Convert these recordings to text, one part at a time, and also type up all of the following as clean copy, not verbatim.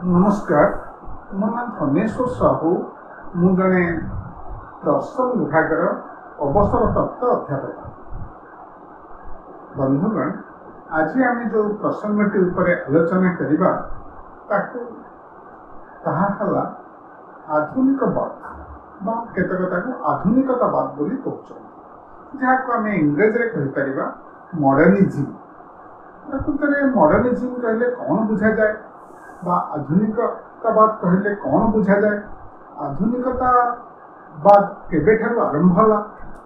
नमस्कार। मो ना धनेश्वर साहू। मु जड़े दर्शन विभाग अवसरप्राप्त अध्यापक। बंधुगण, आज आम जो प्रसंगटी आलोचना करवा आधुनिकवाद केतक आधुनिकतावाद बोली कहते, जहाँ को आम इंग्रेजी में कहीपर मॉडर्निज्म। प्रकृत में मॉडर्निज्म कहले कौन बुझा जाए बा आधुनिकतावाद कहले कौन बुझा जाए। आधुनिकतावाद केबेठारु आरंभ होला,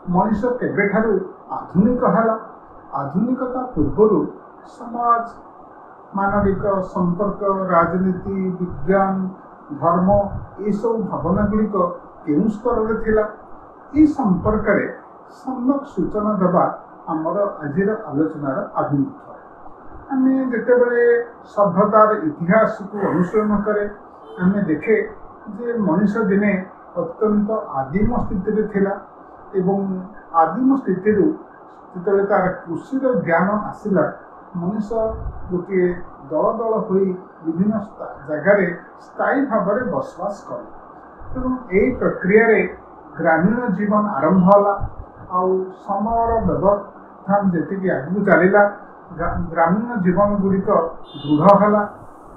मनीष केबेठारु आधुनिक होला। आधुनिकता पूर्वर समाज, मानविक संपर्क, राजनीति, विज्ञान, धर्म ये सब भावना गुड़िक केउं स्तर में थिला, ये संपर्क में सम्यक सूचना देवा आमर आज आलोचनार आभिमुख्य। आम जितेबले सभ्यतार इतिहास को अनुसरण करे आम देखे जे मनीष दिने अत्यंत आदिम स्थिति थिला एवं आदिम स्थिति जिते तार कृषि ज्ञान आसला, मनीष गोटे दल दल हो विभिन्न जगार स्थायी भाव में बसवास करे। तेणु यही प्रक्रिया ग्रामीण जीवन आरंभ होला। समय व्यवधान जी आगू चलला, ग्रामीण जीवन गुड़िक दृढ़ है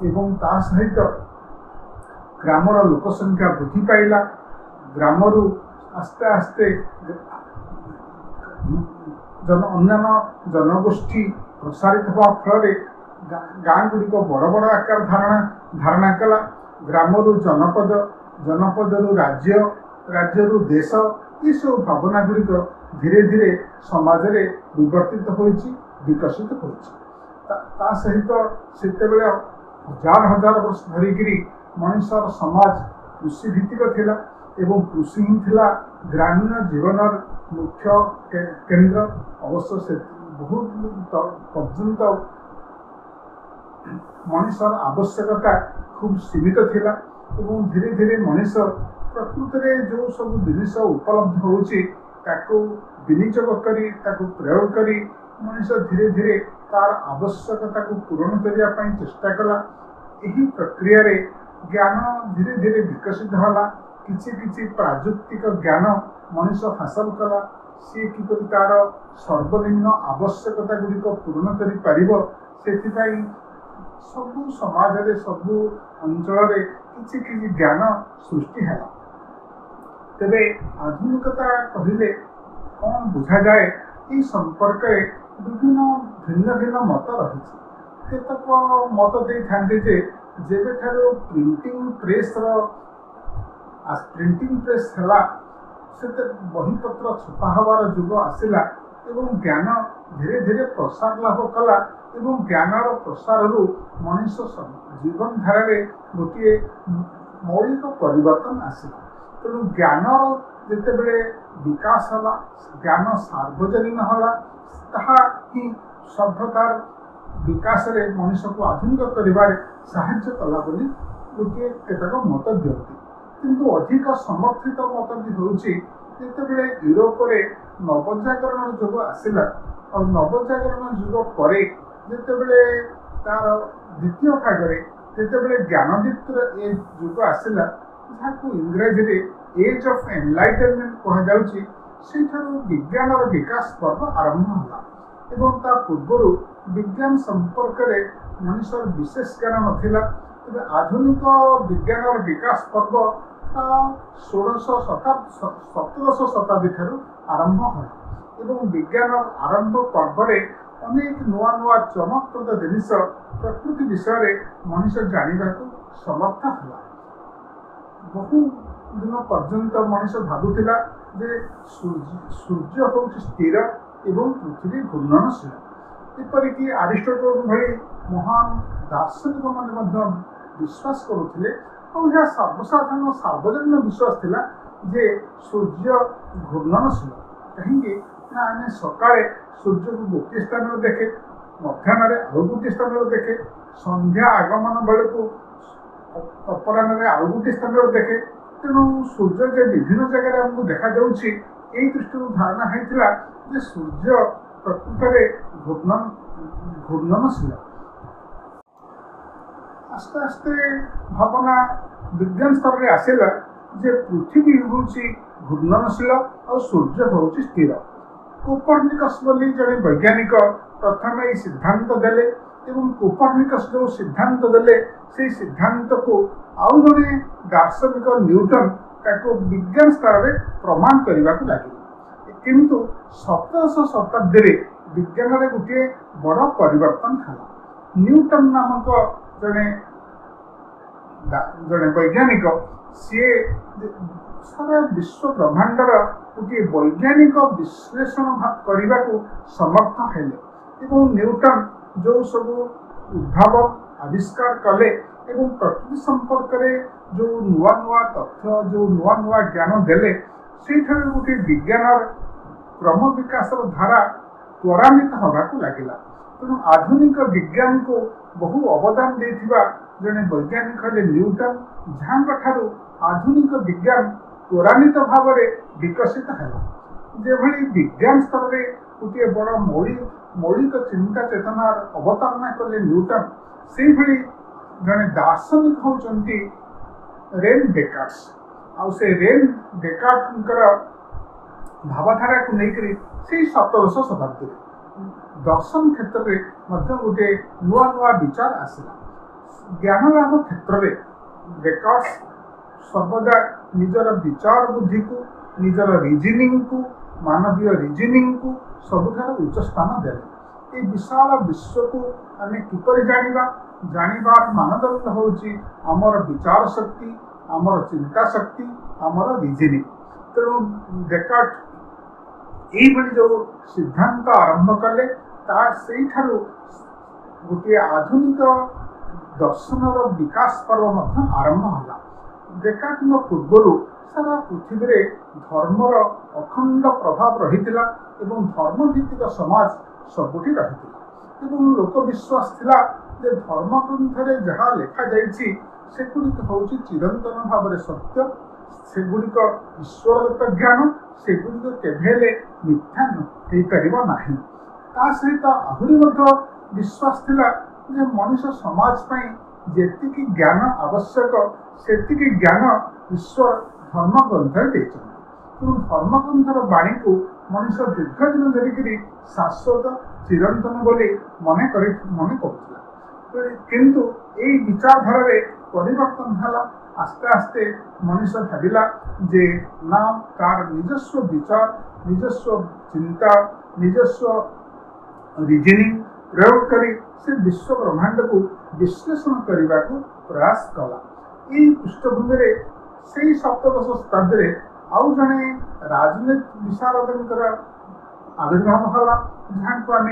एवं ता सहित ग्रामर लोकसंख्या वृद्धि पाइला। ग्रामरू आस्ते आस्ते अन्य जनगोष्ठी प्रसारित हवा फल गाँ गुड़िक बड़ बड़ आकार धारणा कला। ग्रामरू जनपद, जनपदरू राज्य, राज्यरू देश, ये सब भावना गुड़िक धीरे धीरे समाज में विवर्तित होइछि, विकसित होता सहित सेते हजार हजार वर्ष धरिकी मनुष्यर समाज कृषि भित्तिक थिला एवं कृषि ही थिला ग्रामीण जीवन मुख्य केन्द्र। अवश्य से बहुत पर्यंत मनुष्यर आवश्यकता खूब सीमित थिला एवं धीरे धीरे मनुष्य प्रकृत में जो सब जिनिस उपलब्ध होची ताको विनियोग करी ताको प्रयोग करी मनुष्य धीरे धीरे तार आवश्यकता को पूरण करने चेष्टा कला। यही प्रक्रिया रे ज्ञान धीरे धीरे विकसित होला। किछि प्राजुक्तिक ज्ञान मनुष्य हासिल कला। सी किपरि तार सर्वनिम्न आवश्यकता गुड़िक पूरण करि पारिबो, सेथिपाई सबु समाज रे सबु अंचल रे किछि ज्ञान सृष्टि है। तेबे आधुनिकता कहले कौन बुझा जाए, ये संपर्क विभिन्न भिन्न भिन्न मत रही। केतक मत दे थांते जे जेबे ठारो प्रिंटिंग प्रेस हला सेते बहीपत्र छपा हवार जुग आसिला एवं ज्ञान धीरे धीरे प्रसार लाभ कला एवं ज्ञानर प्रसार मनुष्य जीवन धारा रे गोटे मौलिक परिवर्तन आसिला। तेणु ज्ञानर जितेबले विकास हला, ज्ञान सार्वजनीन हला, ताहा ही सभ्यतार विकास रे मनुष्य को आधुनिक करिबारे साहाय्य कला बोली गोटे केतक मत दियंती। किंतु अधिक समर्थित मत भी होउछि जितेबले यूरोप रे नवजागरण युग आसिला और नवजागरण युग परे जितेबले तार द्वितीय भाग रे जितेबले ज्ञानदीप्तर ए युग आसिला, जहाँ इंग्रेजी रे एज ऑफ एनलाइटनमेंट कह जाउछि, सेठारु विज्ञानर विकास पर्व आरंभ होला एवं ता पूर्वर विज्ञान संपर्क में मनुष्य विशेष ज्ञान नथिला। तेज आधुनिक विज्ञानर विकास पर्व 17 शताब्दी ठारू आरंभ होला एवं विज्ञान आरंभ पर्व में अनेक नुआ नुआ चमकप्रद जिनिस प्रकृति विषय मनुष्य जानिबा को समर्थ होला। बहु दिन पर्यंत मनुष्य भावुला जे सूर्य हूँ स्थिर एवं पृथ्वी घूर्णनशील। एपरिकी आरिस्टोटल भली महान दार्शनिक मैंने विश्वास करुले और यह सर्वसाधारण सार्वजनीन विश्वास थिला जे सूर्य घूर्णनशील। कहीं आम सकाळे सूर्य को गोटे स्थान देखे, मध्याह्न आउ गोटे स्थान देखे, संध्या आगमन बेले को अपराह्न आउ गोटे स्थान देखे। तेणु सूर्य जे विभिन्न जगह आमको देखा जाउछि, एई दृष्टि धारणा होइतिला जे सूर्य प्रकृत में घूर्णनशील। आस्ते आस्ते भावना विज्ञान स्तर में आसला जे पृथ्वी हूँ घूर्णनशील और सूर्य हूँ स्थिर। कोपर्निकस बोली जड़े वैज्ञानिक प्रथम ये सिद्धांत देले एवं कोपर्निकस जो सिद्धांत देले से सिद्धांत को आउ जड़े दार्शनिक न्यूटन ताको विज्ञान स्तर में प्रमाण करने को लगे। किंतु 17श शताब्दी विज्ञान रे गोटे बड़ परिवर्तन है। न्यूटन नामक जड़े जड़े वैज्ञानिक सी सारा विश्व ब्रह्मांडर गोटे वैज्ञानिक विश्लेषण करने को समर्थ हेले एवं न्यूटन जो सब उद्भावन आविष्कार कले एवं प्रकृति संपर्क में जो नुआ नुआ तथ्य जो नुआ नुआ ज्ञान देले से गोटे विज्ञान क्रम विकास धारा त्वरान्वित होगा लगिला। तेणु आधुनिक विज्ञान को बहु अवदान देथिबा जड़े वैज्ञानिक हेले न्यूटन जहाँ आधुनिक विज्ञान त्वरान्वित भाव में विकसित है। जो विज्ञान स्तर में गोटे बड़ मौलिक चिंता चेतनार अवतारणा कले न्यूटन से जड़े दार्शनिक होती रेन डेकार्ड्स आउ से रेन डेकार्ड्सଙ୍କର भावधारा को लेकर से 17श शताब्दी दर्शन क्षेत्र में गोटे नुआ नुआ विचार आसला। ज्ञान लाभ क्षेत्र में डेकार्ड्स सर्वदा निजर विचार बुद्धि को निजर रिजनिंग को मानवीय रिजनिंग को सबुठार उच्च स्थान देले। ये विशाल विश्व को आम किपर जानिबार मानदंड होची आमर विचार शक्ति आमर चिंता शक्ति आमर रिजनिंग। तेणु डेकार्ड यही जो सिद्धांत आरंभ कले से गोटे आधुनिक दर्शनर विकास पर्व आरंभ है। डेकार्ड पूर्वर सारा पृथ्वी रे धर्मर अखंड प्रभाव रही एवं धर्मभित्तिक समाज सबुठी रही लोक विश्वास थिला जे धर्मग्रंथ जहाँ लिखा जाइछि सेगुड़िक हूँ चिरंतन भाव में सत्य सेगुड़िक ईश्वरदत्त ज्ञान सेगुड़िक केभेले मिथ्या हो नाही। ता सहित आहुरी विश्वास थिला जे मनुष्य समाज पई जेतिकी ज्ञान आवश्यक सेतिकी ज्ञान ईश्वर धर्मग्रंथ तेणु धर्मग्रंथर बाणी को मनुष्य दीर्घ दिन धरिकी शाश्वत चिरंतन बोली मन करुला। किंतु यही विचारधारा परिवर्तन है। आस्ते आस्ते मनुष्य भाविला जे ना तार निजस्व विचार निजस्व चिंता निजस्व रिजनिंग प्रयोग करी से विश्व ब्रह्मांड को विश्लेषण करने को प्रयास कला। यही पृष्ठभूमि में से 17श शताब्दी आउ जड़े राजनीति विशारदर आविर्भाव है जहाँ को आम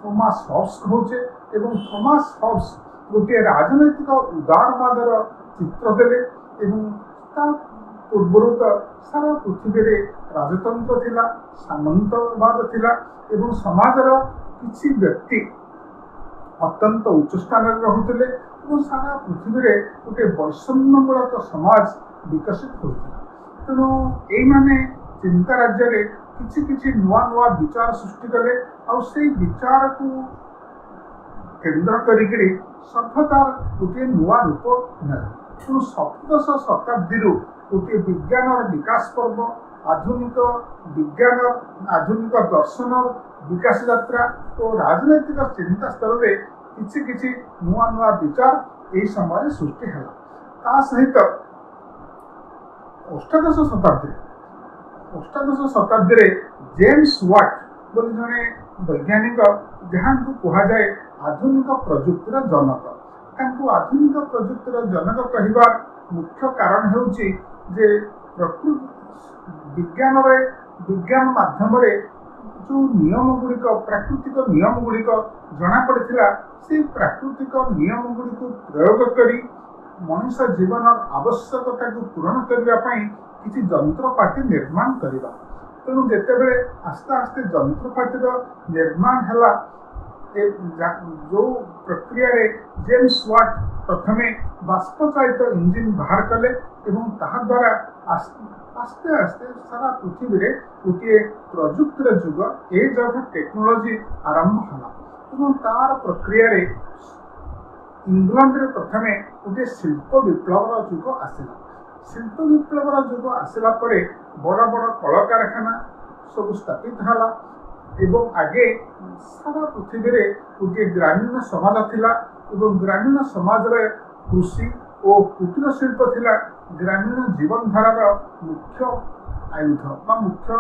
थॉमस हॉब्स कहूचे एवं थॉमस हॉब्स गोटे राजनैतिक उदारवादर चित्र देले पूर्वर तो सारा पृथ्वी रे राजतंत्र थिला सामंतवाद थिला एवं समाजर किसी व्यक्ति अत्यंत उच्च स्थान रहुले और सारा पृथ्वी रे गोटे वैषम्यमूलक समाज विकसित होता। तेणु ये चिंता राज्य रे किछि नुआ नुआ विचार सृष्टि कले और से विचार को केन्द्र करी सभ्यतार गोटे नुआ रूप नेला। तेणु 17श शताब्दी गोटे विज्ञान विकास पर्व आधुनिक विज्ञान आधुनिक दर्शन विकास यात्रा और राजनैतिक चिंता स्तर में किछि नुआ नुआ विचार यही समय सृष्टि है। ता सहित अष्टादश शताब्दी जेम्स वाट बोली जड़े वैज्ञानिक जहाँ कह जाए आधुनिक प्रजुक्तिर जनक। आधुनिक प्रजुक्तिर जनक कहबार मुख्य कारण होउछि जे विज्ञान माध्यम जो नियम गुड़िक प्राकृतिक नियम गुड़िक जना पड़ा से प्राकृतिक नियम गुड़िक प्रयोग करी मनुष्य जीवन आवश्यकता को पूरण करने किसी जंत्रपाति निर्माण करवा। तेणु जितेबले आस्ते आस्ते जंत्रपातिर निर्माण है जो प्रक्रिया रे जेम्स वाट प्रथमे बाष्पचालित इंजिन बाहर कले एवं ताहा द्वारा आस्ते आस्ते सारा पृथ्वी रे गोटे प्रजुक्तिर जुग एज ऑफ टेक्नोलॉजी आरंभ है। तार प्रक्रिया रे इंग्लैंड प्रथमे गोटे शिल्प विप्लवर जुग आसला। शिल्प विप्लवर जुग आसला परे बड़ बड़ कल कारखाना सब स्थापित है एवं आगे सारा पृथ्वी रे गोटे ग्रामीण समाज थिला एवं ग्रामीण समाज रे कृषि और कुटीर शिल्प थिला ग्रामीण जीवन धारार मुख्य आयुध बा मुख्य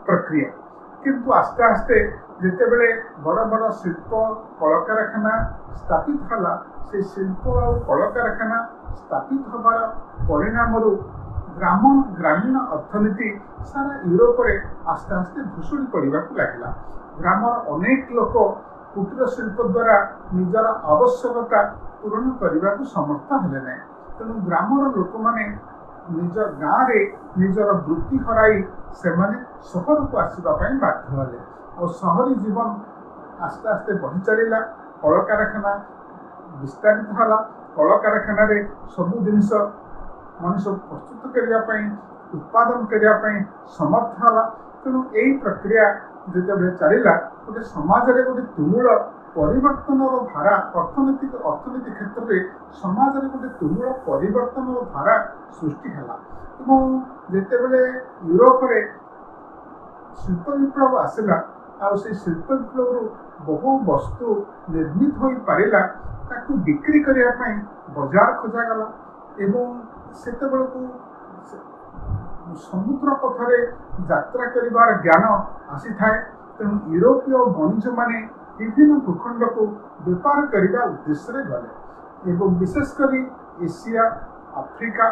प्रक्रिया। किंतु आस्ते आस्ते जिते बड़े बड़ बड़ शिल्प कल कारखाना स्थापित है से शिल्प और कल कारखाना स्थापित होबार परिणाम ग्रामीण अर्थनीति सारा यूरोप रे आस्ते आस्ते भुशुड़ी पड़ा लगला। ग्रामर अनेक लोक कुटीर शिल्प द्वारा निजर आवश्यकता पूरण करने को समर्थ हेले ना। तेणु ग्रामर लोक मैंने निज गाँव में निजर वृत्ति हराई से सहर को आसवाई बाध्य हेले और सहरी जीवन आस्ते आस्ते बढ़ी चलला। कल कारखाना विस्तारित है। कल कारखाना सबू जिनस मनुष्य प्रस्तुत करने उत्पादन करने समर्थ है। तेणु यही प्रक्रिया जिते चलला गोटे समाज रे गोटे तुमूल परिवर्तन धारा अर्थनीति क्षेत्र में समाज रे गोटे तुमूल परिवर्तन धारा सृष्टि है। जिते बड़े यूरोप रे शिल्प विप्लव आसला से शिल्प विप्लव बहु वस्तु निर्मित हो पारा ताकू बिक्री करने बजार खोजागला एवं सेते बेलू समुद्र पथरे यात्रा करिवार ज्ञान आसी थाए। तेणु यूरोपीय वणिज माने विभिन्न भूखंड को व्यापार करने उद्देश्य गले एवं विशेषकर एशिया आफ्रिका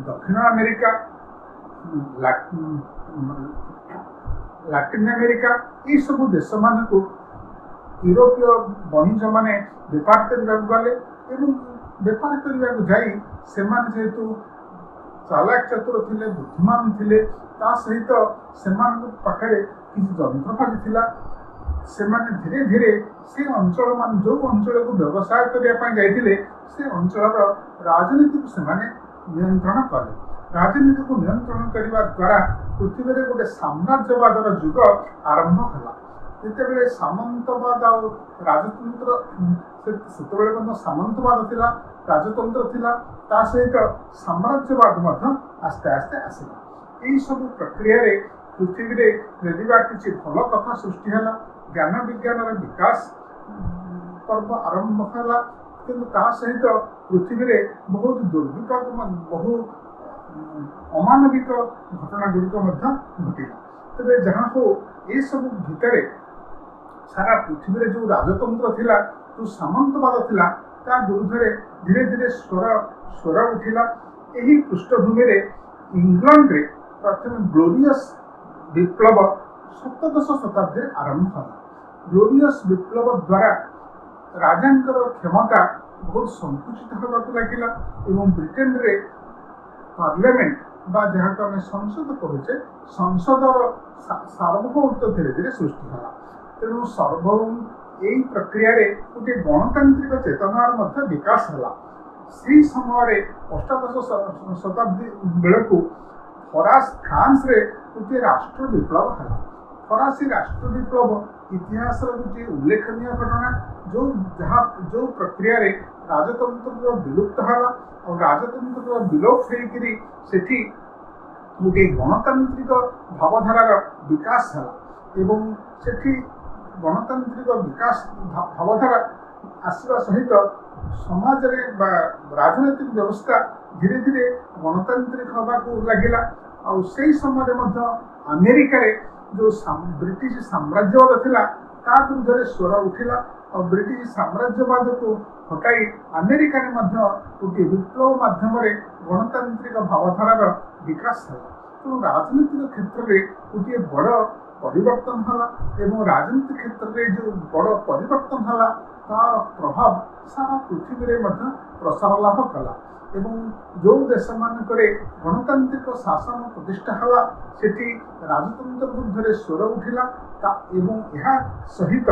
दक्षिण अमेरिका लाटिन अमेरिका ये सब देश मान को यूरोपीय वणिज माने व्यापार करने गले एवं व्यापार करने जाई सेमान जेहेतु चालाक चतुर थिले बुद्धिमान थिले ता सहित सेमान पाखरे किसी जंत्रपाति थिला। सेमाने धीरे धीरे से अंचल मान जो अंचल को व्यवसाय करने जाइथिले से अंचल राजनीति को सेमाने नियंत्रण कले। राजनीति को नियंत्रण करने द्वारा पृथ्वी में गोटे साम्राज्यवादर जुग आरंभ है। जिते सामंतवाद और राजतंत्र से सामंतवाद थिला राजतंत्र थिला ता सहित साम्राज्यवाद आस्ते आस्ते आसला। यही सब प्रक्रिया रे पृथ्वी रे यदिवा किसी भल कथा सृष्टि है ज्ञान विज्ञान विकास पर्व आरंभ है किंतु ता सहित पृथ्वी रे बहुत दुर्विपाक बहु अमानविक घटना गुड़िक घटिला। तेरे जहाँ हो ये सब भितर सारा पृथ्वी रे जो राजतंत्र थिला जो सामंतवाद थिला ता विरुद्ध धीरे धीरे स्वर उठिला। यही पृष्ठभूमि रे इंग्लैंड रे प्रथम ग्लोरियस विप्लव 17श शताब्दी आरंभ है। ग्लोरियस विप्लव द्वारा राजांकर क्षमता बहुत संकुचित होगा लगिला एवं ब्रिटेन रे पार्लियामेंट बा जहाँ को आम संसद कहे संसदर सार्वभौमत्व धीरे धीरे सृष्टि है। तेणु सार्वभौम यही प्रक्रिया रे गोटे गणतांत्रिक चेतनार विकास है। से समय 18श शताब्दी बेलू फ्रांस रे गोटे राष्ट्र विप्लव है। फरासी राष्ट्र विप्लव इतिहास गोटे उल्लेखनीय घटना जो प्रक्रिया रे राजतंत्र विलुप्त है और राजतंत्र विलोप होती गोटे गणतांत्रिक भावधारार विकास है एवं सेठी गणतांत्रिक विकास भावधारा आसवा सहित समाज रे राजनैतिक व्यवस्था धीरे धीरे गणतांत्रिक होगा लगिला। और से समय अमेरिका रे जो ब्रिटिश साम्राज्यवाद थिला ता विरुद्ध स्वर उठिला और ब्रिटिश साम्राज्यवाद को हटाई अमेरिका रे गोटे विप्लव माध्यम गणतांत्रिक भावधारार विकास है। तेणु राजनीतिक क्षेत्र में गोटे बड़ परिवर्तन है एवं राजनीतिक क्षेत्र में जो बड़ परिवर्तन है तार प्रभाव सारा पृथ्वी में प्रसार लाभ कला एवं जो देश मानक गणतांत्रिक शासन प्रतिष्ठा है सेठी राजतंत्र विरुद्ध स्वर उठिला एवं यह सहित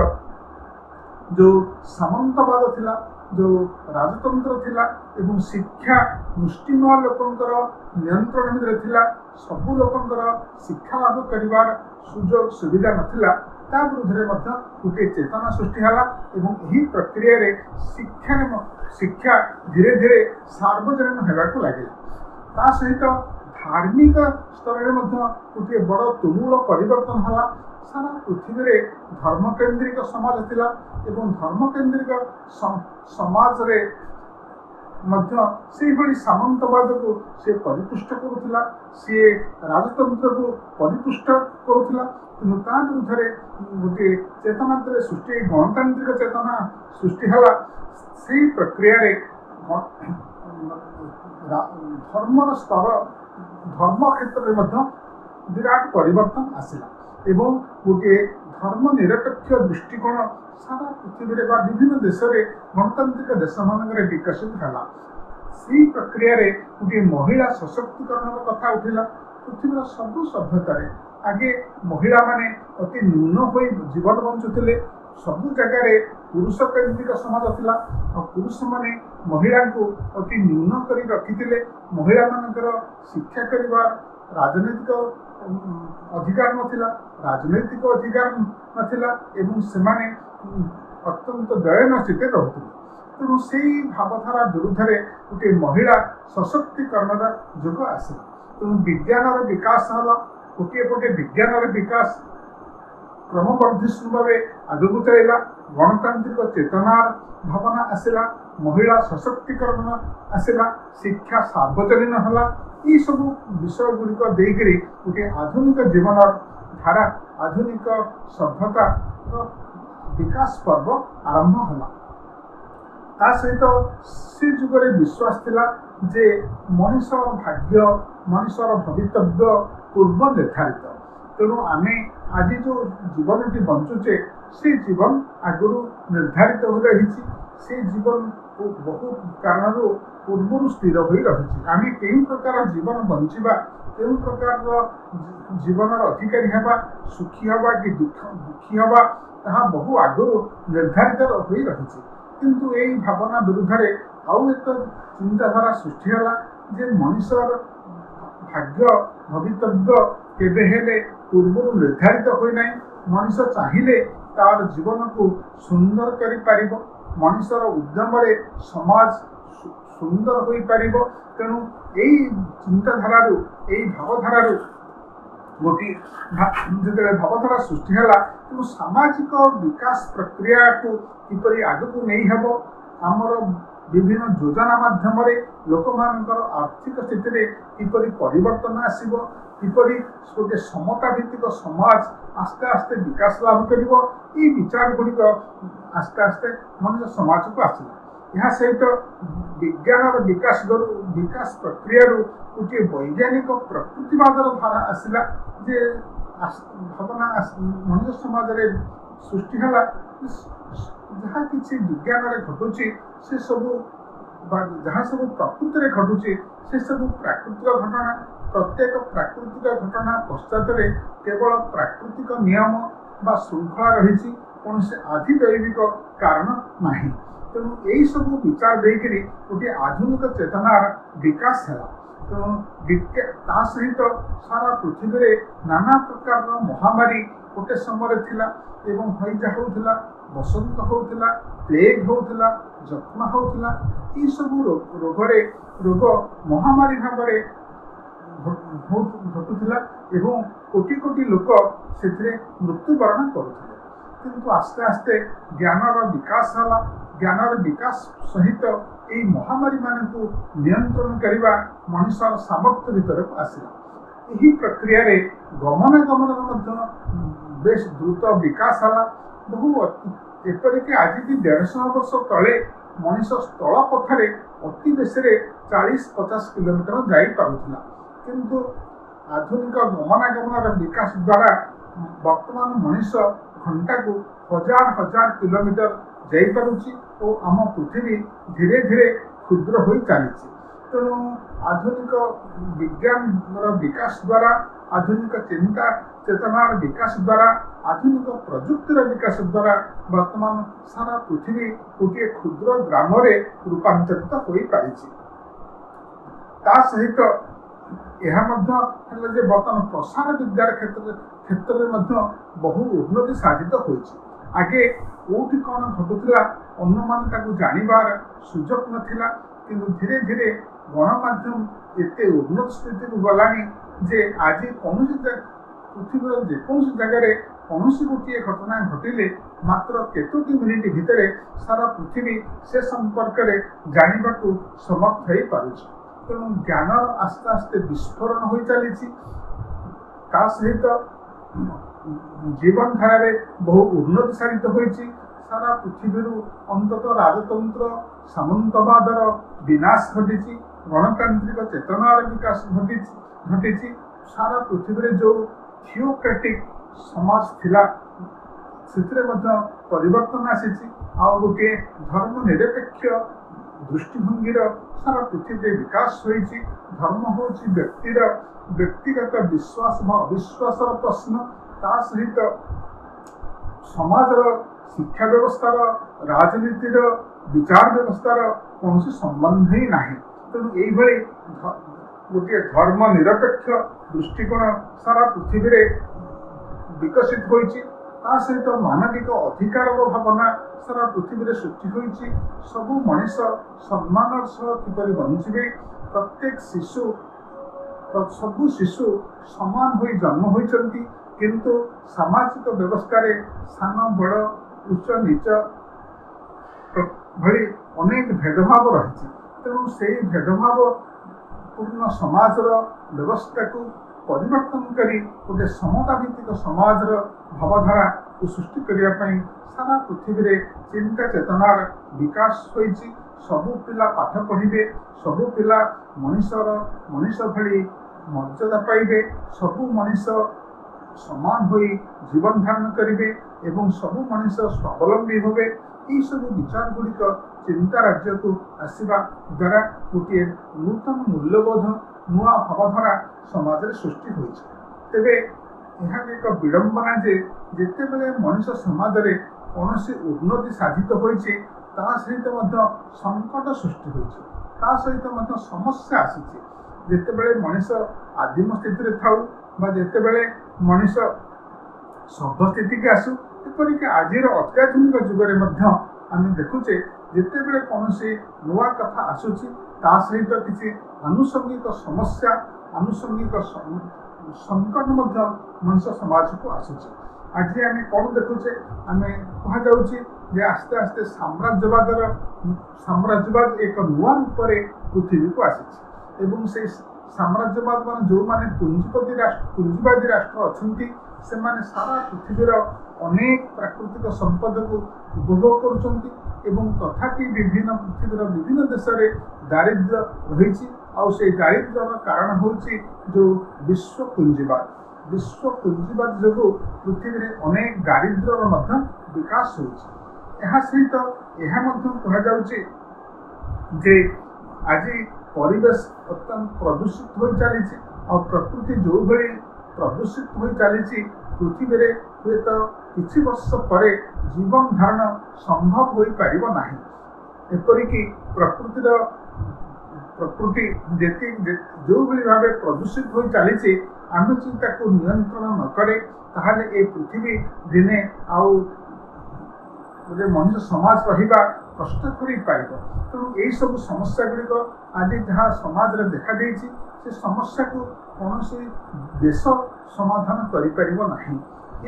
जो सामंतवाद थिला जो राजतंत्र थिला एवं शिक्षा मुष्टिमेय लोकंकर नियंत्रण भितर थिला सबु लोकंकर शिक्षा लाभ करिवार सुजोग सुविधा नथिला ତା ବିରୁଦ୍ଧରେ ମଧ୍ୟ ଗୋଟିଏ ଚେତନା ସୃଷ୍ଟି ହେଲା ଏବଂ ଏହି ପ୍ରକ୍ରିୟାରେ ଶିକ୍ଷା ଧୀରେ ଧୀରେ ସାର୍ବଜନୀନ ହେବାକୁ ଲାଗିଲା। ତା ସହିତ ଧାର୍ମିକ ସ୍ତରରେ ମଧ୍ୟ ଗୋଟିଏ ବଡ଼ ତୁମୁଳ ପରିବର୍ତ୍ତନ ହେଲା। ସାରା ପୃଥିବୀରେ ଧର୍ମକେନ୍ଦ୍ରିକ ସମାଜ ଥିଲା ଏବଂ ଧର୍ମକେନ୍ଦ୍ରିକ ସମାଜରେ ମଧ୍ୟ ସେଇଭଳି ସାମନ୍ତବାଦକୁ ସେ ପରିପୁଷ୍ଟ କରୁଥିଲା, ସିଏ ରାଜତନ୍ତ୍ରକୁ ପରିପୁଷ୍ଟ କରୁଥିଲା। କିନ୍ତୁ ତା ବିରୁଦ୍ଧରେ ଗୋଟିଏ ଚେତନାରେ ସୃଷ୍ଟି, ଗଣତାନ୍ତ୍ରିକ ଚେତନା ସୃଷ୍ଟି ହେଲା। ସେଇ ପ୍ରକ୍ରିୟାରେ ଧର୍ମର ସ୍ତର, ଧର୍ମ କ୍ଷେତ୍ରରେ ମଧ୍ୟ ବିରାଟ ପରିବର୍ତ୍ତନ ଆସିଲା ଏବଂ ଗୋଟିଏ ଧର୍ମ ନିରପେକ୍ଷ ଦୃଷ୍ଟିକୋଣ ସାରା ପୃଥିବୀରେ ବା ବିଭିନ୍ନ ଦେଶରେ ଗଣତାନ୍ତ୍ରିକ ଦେଶମାନଙ୍କରେ ବିକଶିତ ହେଲା। ସେହି ପ୍ରକ୍ରିୟାରେ ଗୋଟିଏ ମହିଳା ସଶକ୍ତିକରଣର କଥା ଉଠିଲା। ପୃଥିବୀର ସବୁ ସଭ୍ୟତାରେ ଆଗେ ମହିଳାମାନେ ଅତି ନ୍ୟୁନ ହୋଇ ଜୀବନ ବଞ୍ଚୁଥିଲେ। ସବୁ ଜାଗାରେ ପୁରୁଷ କେନ୍ଦ୍ରିକ ସମାଜ ଥିଲା ଆଉ ପୁରୁଷମାନେ ମହିଳାଙ୍କୁ ଅତି ନ୍ୟୁନ କରି ରଖିଥିଲେ। ମହିଳାମାନଙ୍କର ଶିକ୍ଷା କରିବାର ରାଜନୈତିକ ଅଧିକାର ନଥିଲା, ରାଜନୈତିକ ଅଧିକାର ନଥିଲା ଏବଂ ସେମାନେ ଅତ୍ୟନ୍ତ ଦୟନୀୟ ସ୍ଥିତିରେ ରହୁଥିଲେ। ତେଣୁ ସେଇ ଭାବଧାରା ବିରୁଦ୍ଧରେ ଗୋଟିଏ ମହିଳା ସଶକ୍ତିକରଣର ଯୁଗ ଆସିଲା। ତେଣୁ ବିଜ୍ଞାନର ବିକାଶ ହେଲା। ଗୋଟିଏ ପଟେ ବିଜ୍ଞାନର ବିକାଶ କ୍ରମବର୍ଦ୍ଧିଷ୍ଣୁ ଭାବେ ଆଗକୁ ଚାଲିଲା, ଗଣତାନ୍ତ୍ରିକ ଚେତନାର ଭାବନା ଆସିଲା, ମହିଳା ସଶକ୍ତିକରଣ ଆସିଲା, ଶିକ୍ଷା ସାର୍ବଜନୀନ ହେଲା। ଏହିସବୁ ବିଷୟ ଗୁଡ଼ିକ ଦେଇକରି ଗୋଟିଏ ଆଧୁନିକ ଜୀବନର ଧାରା, ଆଧୁନିକ ସଭ୍ୟତାର ବିକାଶ ପର୍ବ ଆରମ୍ଭ ହେଲା। ତା ସହିତ ସେ ଯୁଗରେ ବିଶ୍ୱାସ ଥିଲା ଯେ ମଣିଷର ଭାଗ୍ୟ, ମଣିଷର ଭବିତବ୍ୟ ପୂର୍ବ ନିର୍ଦ୍ଧାରିତ। ତେଣୁ ଆମେ ଆଜି ଯେଉଁ ଜୀବନଟି ବଞ୍ଚୁଛେ ସେ ଜୀବନ ଆଗରୁ ନିର୍ଦ୍ଧାରିତ ହୋଇ ରହିଛି। ସେ ଜୀବନ ବହୁ କାରଣରୁ ପୂର୍ବରୁ ସ୍ଥିର ହୋଇ ରହିଛି। ଆମେ କେଉଁ ପ୍ରକାର ଜୀବନ ବଞ୍ଚିବା, କେଉଁ ପ୍ରକାରର ଜୀବନର ଅଧିକାରୀ ହେବା, ସୁଖୀ ହେବା କି ଦୁଃଖୀ ହେବା, ତାହା ବହୁ ଆଗରୁ ନିର୍ଦ୍ଧାରିତ ହୋଇ ରହିଛି। କିନ୍ତୁ ଏହି ଭାବନା ବିରୁଦ୍ଧରେ ଆଉ ଏକ ଚିନ୍ତାଧାରା ସୃଷ୍ଟି ହେଲା ଯେ ମଣିଷର ଭାଗ୍ୟ, ଭବିତବ୍ୟ କେବେ ହେଲେ ପୂର୍ବରୁ ନିର୍ଦ୍ଧାରିତ ହୋଇନାହିଁ। ମଣିଷ ଚାହିଁଲେ ତାର ଜୀବନକୁ ସୁନ୍ଦର କରିପାରିବ, ମଣିଷର ଉଦ୍ୟମରେ ସମାଜ ସୁନ୍ଦର ହୋଇପାରିବ। ତେଣୁ ଏଇ ଚିନ୍ତାଧାରାରୁ, ଏଇ ଭାବଧାରାରୁ ଗୋଟିଏ ଯେତେବେଳେ ଭାବଧାରା ସୃଷ୍ଟି ହେଲା, ତେଣୁ ସାମାଜିକ ବିକାଶ ପ୍ରକ୍ରିୟାକୁ କିପରି ଆଗକୁ ନେଇ ହେବ, ଆମର ବିଭିନ୍ନ ଯୋଜନା ମାଧ୍ୟମରେ ଲୋକମାନଙ୍କର ଆର୍ଥିକ ସ୍ଥିତିରେ କିପରି ପରିବର୍ତ୍ତନ ଆସିବ, କିପରି ଗୋଟିଏ ସମତା ଭିତ୍ତିକ ସମାଜ ଆସ୍ତେ ଆସ୍ତେ ବିକାଶ ଲାଭ କରିବ, ଏହି ବିଚାର ଗୁଡ଼ିକ ଆସ୍ତେ ଆସ୍ତେ ମଣିଷ ସମାଜକୁ ଆସିଲା। ଏହା ସହିତ ବିଜ୍ଞାନର ବିକାଶ ପ୍ରକ୍ରିୟାରୁ ଗୋଟିଏ ବୈଜ୍ଞାନିକ ପ୍ରକୃତିବାଦର ଧାରା ଆସିଲା ଯେ ଭାବନା ମଣିଷ ସମାଜରେ ସୃଷ୍ଟି ହେଲା। ଯାହା କିଛି ବିଜ୍ଞାନରେ ଘଟୁଛି ସେସବୁ ବା ଯାହା ସବୁ ପ୍ରକୃତିରେ ଘଟୁଛି ସେସବୁ ପ୍ରାକୃତିକ ଘଟଣା। ପ୍ରତ୍ୟେକ ପ୍ରାକୃତିକ ଘଟଣା ପଶ୍ଚାତରେ କେବଳ ପ୍ରାକୃତିକ ନିୟମ ବା ଶୃଙ୍ଖଳା ରହିଛି, କୌଣସି ଆଧିଦୈବିକ କାରଣ ନାହିଁ। ତେଣୁ ଏହିସବୁ ବିଚାର ଦେଇକରି ଗୋଟିଏ ଆଧୁନିକ ଚେତନାର ବିକାଶ ହେଲା। ତେଣୁ ତା ସହିତ ସାରା ପୃଥିବୀରେ ନାନା ପ୍ରକାରର ମହାମାରୀ ଗୋଟେ ସମୟରେ ଥିଲା ଏବଂ ହଇଜା ହେଉଥିଲା, ବସନ୍ତ ହେଉଥିଲା, ପ୍ଲେଗ ହେଉଥିଲା, ଯକ୍ଷ୍ମା ହେଉଥିଲା। ଏହିସବୁ ରୋଗ ମହାମାରୀ ଭାବରେ ଘଟୁଥିଲା ଏବଂ କୋଟି କୋଟି ଲୋକ ସେଥିରେ ମୃତ୍ୟୁବରଣ କରୁଥିଲେ। କିନ୍ତୁ ଆସ୍ତେ ଆସ୍ତେ ଜ୍ଞାନର ବିକାଶ ହେଲା। ଜ୍ଞାନର ବିକାଶ ସହିତ ଏହି ମହାମାରୀମାନଙ୍କୁ ନିୟନ୍ତ୍ରଣ କରିବା ମଣିଷର ସାମର୍ଥ୍ୟ ଭିତରକୁ ଆସିଲା। ଏହି ପ୍ରକ୍ରିୟାରେ ଗମନାଗମନର ମଧ୍ୟ ବେଶ ଦ୍ରୁତ ବିକାଶ ହେଲା। ଏପରିକି ଆଜି ବି 150 ବର୍ଷ ତଳେ ମଣିଷ ସ୍ଥଳ ପଥରେ ଅତି ବେଶୀରେ 40-50 କିଲୋମିଟର ଯାଇପାରୁଥିଲା। କିନ୍ତୁ ଆଧୁନିକ ଗମନାଗମନର ବିକାଶ ଦ୍ୱାରା ବର୍ତ୍ତମାନ ମଣିଷ ଘଣ୍ଟାକୁ 1000 କିଲୋମିଟର ଯାଇପାରୁଛି ଓ ଆମ ପୃଥିବୀ ଧୀରେ ଧୀରେ କ୍ଷୁଦ୍ର ହୋଇ ଚାଲିଛି। ତେଣୁ ଆଧୁନିକ ବିଜ୍ଞାନର ବିକାଶ ଦ୍ୱାରା, ଆଧୁନିକ ଚିନ୍ତା ଚେତନାର ବିକାଶ ଦ୍ୱାରା, ଆଧୁନିକ ପ୍ରଯୁକ୍ତିର ବିକାଶ ଦ୍ୱାରା ବର୍ତ୍ତମାନ ସାରା ପୃଥିବୀ ଗୋଟିଏ କ୍ଷୁଦ୍ର ଗ୍ରାମରେ ରୂପାନ୍ତରିତ ହୋଇପାରିଛି। ତା ସହିତ ଏହା ମଧ୍ୟ ହେଲା ଯେ ବର୍ତ୍ତମାନ ପ୍ରସାର ବିଦ୍ୟାର କ୍ଷେତ୍ରରେ ମଧ୍ୟ ବହୁ ଉନ୍ନତି ସାଧିତ ହୋଇଛି। ଆଗେ କୋଉଠି କ'ଣ ଘଟୁଥିଲା ଅନ୍ୟମାନେ ତାକୁ ଜାଣିବାର ସୁଯୋଗ ନଥିଲା, କିନ୍ତୁ ଧୀରେ ଧୀରେ ଗଣମାଧ୍ୟମ ଏତେ ଉନ୍ନତ ସ୍ଥିତିକୁ ଗଲାଣି ଯେ ଆଜି କୌଣସି ପୃଥିବୀର ଯେକୌଣସି ଜାଗାରେ କୌଣସି ଗୋଟିଏ ଘଟଣା ଘଟିଲେ ମାତ୍ର କେତୋଟି ମିନିଟ୍ ଭିତରେ ସାରା ପୃଥିବୀ ସେ ସମ୍ପର୍କରେ ଜାଣିବାକୁ ସମର୍ଥ ହେଇପାରୁଛି। ତେଣୁ ଜ୍ଞାନର ଆସ୍ତେ ଆସ୍ତେ ବିସ୍ଫୋରଣ ହୋଇ ଚାଲିଛି। ତା ସହିତ ଜୀବନଧାରାରେ ବହୁ ଉନ୍ନତି ସାଧିତ ହୋଇଛି। ସାରା ପୃଥିବୀରୁ ଅନ୍ତତଃ ରାଜତନ୍ତ୍ର ସାମନ୍ତବାଦର ବିନାଶ ଘଟିଛି, ଗଣତାନ୍ତ୍ରିକ ଚେତନାର ବିକାଶ ଘଟିଛି। ସାରା ପୃଥିବୀରେ ଯେଉଁ ଥିଓକ୍ରାଟିକ୍ ସମାଜ ଥିଲା ସେଥିରେ ମଧ୍ୟ ପରିବର୍ତ୍ତନ ଆସିଛି। ଆଉ ଗୋଟିଏ ଧର୍ମ ନିରପେକ୍ଷ ଦୃଷ୍ଟିଭଙ୍ଗୀର ସାରା ପୃଥିବୀରେ ବିକାଶ ହୋଇଛି। ଧର୍ମ ହେଉଛି ବ୍ୟକ୍ତିଗତ ବିଶ୍ୱାସ ବା ଅବିଶ୍ୱାସର ପ୍ରଶ୍ନ। ତା ସହିତ ସମାଜର ଶିକ୍ଷା ବ୍ୟବସ୍ଥାର, ରାଜନୀତିର, ବିଚାର ବ୍ୟବସ୍ଥାର କୌଣସି ସମ୍ବନ୍ଧ ହିଁ ନାହିଁ। ତେଣୁ ଏଇଭଳି ଗୋଟିଏ ଧର୍ମ ନିରପେକ୍ଷ ଦୃଷ୍ଟିକୋଣ ସାରା ପୃଥିବୀରେ ବିକଶିତ ହୋଇଛି। ତା ସହିତ ମାନବିକ ଅଧିକାରର ଭାବନା ସାରା ପୃଥିବୀରେ ସୃଷ୍ଟି ହୋଇଛି। ସବୁ ମଣିଷ ସମ୍ମାନର ସହ କିପରି ବଞ୍ଚିବେ, ସବୁ ଶିଶୁ ସମାନ ହୋଇ ଜନ୍ମ ହୋଇଛନ୍ତି, କିନ୍ତୁ ସାମାଜିକ ବ୍ୟବସ୍ଥାରେ ସାନ ବଡ଼, ଉଚ୍ଚ ନିଚ ଭଳି ଅନେକ ଭେଦଭାବ ରହିଛି। ତେଣୁ ସେହି ଭେଦଭାବ ପୂର୍ଣ୍ଣ ସମାଜର ବ୍ୟବସ୍ଥାକୁ ପରିବର୍ତ୍ତନ କରି ଗୋଟେ ସମତା ଭିତ୍ତିକ ସମାଜର ଭାବଧାରାକୁ ସୃଷ୍ଟି କରିବା ପାଇଁ ସାରା ପୃଥିବୀରେ ଚିନ୍ତା ଚେତନାର ବିକାଶ ହୋଇଛି। ସବୁ ପିଲା ପାଠ ପଢ଼ିବେ, ସବୁ ପିଲା ମଣିଷ ଭଳି ମର୍ଯ୍ୟାଦା ପାଇବେ, ସବୁ ମଣିଷ ସମାନ ହୋଇ ଜୀବନ ଧାରଣ କରିବେ ଏବଂ ସବୁ ମଣିଷ ସ୍ୱାବଲମ୍ବୀ ହେବେ। ଏହିସବୁ ବିଚାର ଗୁଡ଼ିକ ଚିନ୍ତା ରାଜ୍ୟକୁ ଆସିବା ଦ୍ୱାରା ଗୋଟିଏ ନୂତନ ମୂଲ୍ୟବୋଧ, ନୂଆ ଭାବଧାରା ସମାଜରେ ସୃଷ୍ଟି ହୋଇଛି। ତେବେ ଏହା ଏକ ବିଡ଼ମ୍ବନା ଯେ ଯେତେବେଳେ ମଣିଷ ସମାଜରେ କୌଣସି ଉନ୍ନତି ସାଧିତ ହୋଇଛି ତା ସହିତ ମଧ୍ୟ ସଙ୍କଟ ସୃଷ୍ଟି ହୋଇଛି, ତା ସହିତ ମଧ୍ୟ ସମସ୍ୟା ଆସିଛି। ଯେତେବେଳେ ମଣିଷ ଆଦିମ ସ୍ଥିତିରେ ଥାଉ ବା ଯେତେବେଳେ ମଣିଷ ସଭ୍ୟ ସ୍ଥିତିକି ଆସୁ, ଏପରିକି ଆଜିର ଅତ୍ୟାଧୁନିକ ଯୁଗରେ ମଧ୍ୟ ଆମେ ଦେଖୁଛେ ଯେତେବେଳେ କୌଣସି ନୂଆ କଥା ଆସୁଛି ତା ସହିତ କିଛି ଆନୁଷଙ୍ଗିକ ସମସ୍ୟା, ଆନୁଷଙ୍ଗିକ ସଙ୍କଟ ମଧ୍ୟ ମଣିଷ ସମାଜକୁ ଆସୁଛି। ଆଜି ଆମେ କ'ଣ ଦେଖୁଛେ, ଆମେ କୁହାଯାଉଛି ଯେ ଆସ୍ତେ ଆସ୍ତେ ସାମ୍ରାଜ୍ୟବାଦ ଏକ ନୂଆ ରୂପରେ ପୃଥିବୀକୁ ଆସିଛି ଏବଂ ସେଇ ସାମ୍ରାଜ୍ୟବାଦ ମାନେ ଯେଉଁମାନେ ପୁଞ୍ଜିବାଦୀ ରାଷ୍ଟ୍ର ଅଛନ୍ତି ସେମାନେ ସାରା ପୃଥିବୀର ଅନେକ ପ୍ରାକୃତିକ ସମ୍ପଦକୁ ଉପଭୋଗ କରୁଛନ୍ତି ଏବଂ ତଥାପି ପୃଥିବୀର ବିଭିନ୍ନ ଦେଶରେ ଦାରିଦ୍ର୍ୟ ରହିଛି। ଆଉ ସେଇ ଦାରିଦ୍ର୍ୟର କାରଣ ହେଉଛି ଯେଉଁ ବିଶ୍ୱ ପୁଞ୍ଜିବାଦ ଯୋଗୁଁ ପୃଥିବୀରେ ଅନେକ ଦାରିଦ୍ର୍ୟର ମଧ୍ୟ ବିକାଶ ହେଉଛି। ଏହା ସହିତ ଏହା ମଧ୍ୟ କୁହାଯାଉଛି ଯେ ଆଜି ପରିବେଶ ଅତ୍ୟନ୍ତ ପ୍ରଦୂଷିତ ହୋଇ ଚାଲିଛି। ଆଉ ପ୍ରକୃତି ଯେଉଁଭଳି ପ୍ରଦୂଷିତ ହୋଇ ଚାଲିଛି, ପୃଥିବୀରେ ହୁଏତ କିଛି ବର୍ଷ ପରେ ଜୀବନ ଧାରଣ ସମ୍ଭବ ହୋଇପାରିବ ନାହିଁ। ଏପରିକି ପ୍ରକୃତି ଯେଉଁଭଳି ଭାବେ ପ୍ରଦୂଷିତ ହୋଇ ଚାଲିଛି, ଆମେ ଯଦି ତାକୁ ନିୟନ୍ତ୍ରଣ ନ କରେ ତାହେଲେ ଏ ପୃଥିବୀ ଦିନେ ଆଉ ଗୋଟେ ମଣିଷ ସମାଜ ରହିବା କଷ୍ଟକର ହୋଇପାରିବ। ତେଣୁ ଏହିସବୁ ସମସ୍ୟା ଗୁଡ଼ିକ ଆଜି ଯାହା ସମାଜରେ ଦେଖାଦେଇଛି, ସେ ସମସ୍ୟାକୁ କୌଣସି ଦେଶ ସମାଧାନ କରିପାରିବ ନାହିଁ।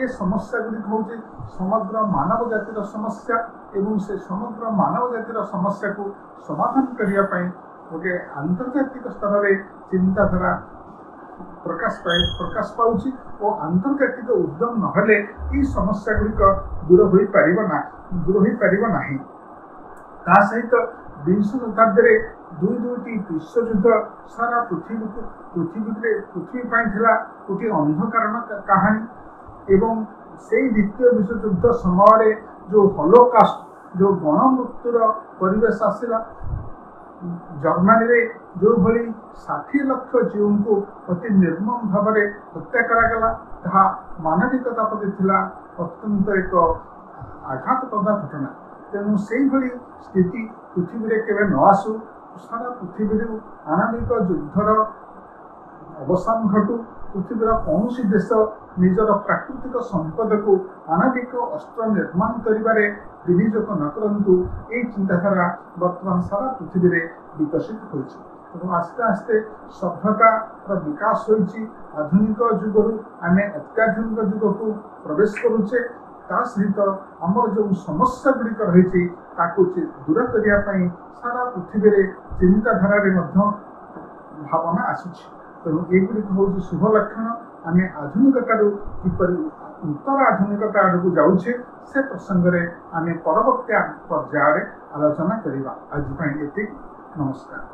ଏ ସମସ୍ୟା ଗୁଡ଼ିକ ହେଉଛି ସମଗ୍ର ମାନବ ଜାତିର ସମସ୍ୟା ଏବଂ ସେ ସମଗ୍ର ମାନବ ଜାତିର ସମସ୍ୟାକୁ ସମାଧାନ କରିବା ପାଇଁ ଗୋଟିଏ ଆନ୍ତର୍ଜାତିକ ସ୍ତରରେ ଚିନ୍ତାଧାରା ପ୍ରକାଶ ପାଉଛି ଓ ଆନ୍ତର୍ଜାତିକ ଉଦ୍ୟମ ନହେଲେ ଏହି ସମସ୍ୟା ଗୁଡ଼ିକ ଦୂର ହୋଇପାରିବ ନାହିଁ। ତା ସହିତ ବିଂଶ ଶତାବ୍ଦୀରେ ଦୁଇଟି ବିଶ୍ୱଯୁଦ୍ଧ ସାରା ପୃଥିବୀ ପାଇଁ ଥିଲା ଗୋଟିଏ ଅନ୍ଧକାର କାହାଣୀ ଏବଂ ସେଇ ଦ୍ୱିତୀୟ ବିଶ୍ୱଯୁଦ୍ଧ ସମୟରେ ଯେଉଁ ହଲୋକାଷ୍ଟ, ଯେଉଁ ଗଣମୃତ୍ୟୁର ପରିବେଶ ଆସିଲା, ଜର୍ମାନୀରେ ଯେଉଁଭଳି 60 ଲକ୍ଷ ଝିଅଙ୍କୁ ଅତି ନିର୍ମମ ଭାବରେ ହତ୍ୟା କରାଗଲା, ତାହା ମାନବିକତା ପ୍ରତି ଥିଲା ଅତ୍ୟନ୍ତ ଏକ ଆଘାତପ୍ରଦ ଘଟଣା। ତେଣୁ ସେଇଭଳି ସ୍ଥିତି ପୃଥିବୀରେ କେବେ ନ ଆସୁ, ସାରା ପୃଥିବୀରୁ ଆଣବିକ ଯୁଦ୍ଧର अवसान घटू पृथ्वीर कौन देश निजर प्राकृतिक संपद को आणविक अस्त्र निर्माण करिबारे विनियोग न करंतु ए चिंताधारा वर्तमान सारा पृथ्वी रे विकसित होइछि। तेणु आस्ते आस्ते सभ्यतार विकास होइछि। आधुनिक जुगरु आमे अत्याधुनिक जुग को प्रवेश करुचे। ता सहित आमर जो समस्या गुड़िक रही दूर करने सारा पृथ्वी रे चिंताधारा रे मध्य भावना आसुछि। तेणु एगुड़िक हूँ शुभ लक्षण। आम आधुनिकतार किपरि उत्तर आधुनिकता आड़ को जाऊे से प्रसंग में आम परवर्ती पर्यायर आलोचना करवा। आज एति नमस्कार।